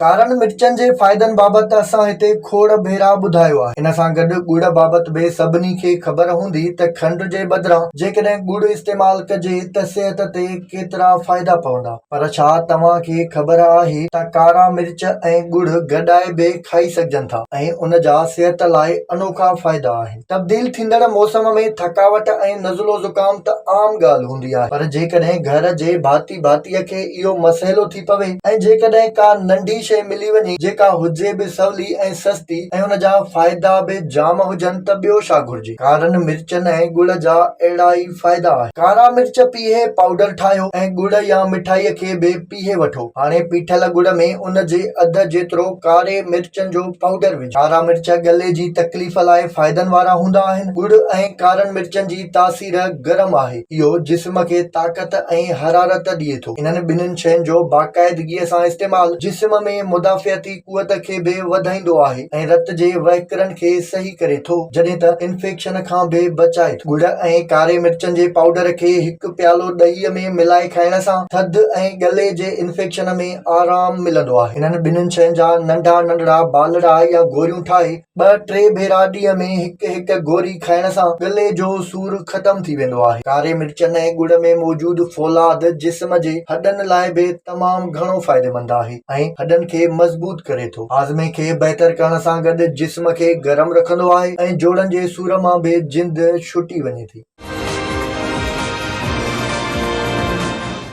कारण मिर्चनि जे फ़ाइदनि बाबति असां हिते खोड़ भेरा ॿुधायो आहे। इन सां गॾु गुड़ बाबति बि सभिनी खे ख़बर हूंदी त खंड जे बदिरां जेकॾहिं गुड़ इस्तेमाल कजे त सिहत ते केतिरा फ़ाइदा पवंदा। पर छा तव्हां खे ख़बर आहे त कारा मिर्च ऐं गुड़ गॾाए बि खाई सघजनि था ऐं उन जा सिहत लाइ अनोखा फ़ाइदा आहिनि। तब्दील थींदड़ मौसम में थकावट ऐं नज़लो ज़ुकाम त आम ॻाल्हि हूंदी आहे, पर जेकॾहिं घर जे भाती भातीअ खे इहो मसइलो थी पवे ऐं जेकॾहिं का नंढी शइ मिली वञे जेका हुजे बि सवली ऐं सस्ती ऐं हुन जा फ़ाइदा बि जाम हुजनि त ॿियो छा घुर्जे। कारनि मिर्चनि ऐं गुड़ जा अहिड़ा ई फ़ाइदा आहिनि। कारा मिर्च पीहे पाउडर ठाहियो ऐं गुड़ या मिठाईअ खे बि पीहे वठो। हाणे पीठल गुड़ में उन जे अधु जेतिरो कारे मिर्चनि जो पाउडर विझो। कारा मिर्च गले जी तकलीफ़ लाइ फ़ाइदनि वारा हूंदा आहिनि। गुड़ ऐं कारनि मिर्चनि जी तासीर गरम आहे। इहो जिस्म खे ताक़त ऐं हरारत ॾिए थो। इन्हनि ॿिन्हिनि शयुनि जो बाक़ाइदगीअ सां इस्तेमाल जिस्म में मुदाफ़ियती क़ुवत खे बि वधाईंदो आहे ऐं रत जे वहिकरनि खे सही करे थो, जॾहिं त इन्फेक्शन खां बि बचाए थो। गुड़ ऐं कारे मिर्चनि जे पाउडर खे हिकु प्यालो ॾहीअ में मिलाए खाइण सां थधि ऐं गले जे इन्फेक्शन में आराम मिलंदो आहे। इन्हनि ॿिन्हिनि शयुनि जा नंढा नंढड़ा बालड़ा या गोरियूं ठाहे 2-3 भेरा ॾींहं में हिकु गोरी खाइण सां गले जो सूर ख़तम थी वेंदो आहे। कारे मिर्चनि ऐं गुड़ में मौजूदु फौलाद जिस्म जे हॾनि लाइ बि तमामु घणो फ़ाइदेमंद आहे ऐं हॾनि खे मज़बूत करे थो। हाज़मे खे बहितर करण सां गॾु जिस्म खे गरम रखंदो आहे ऐं जोड़नि जे सूर मां बि जिंद छुटी वञे थी।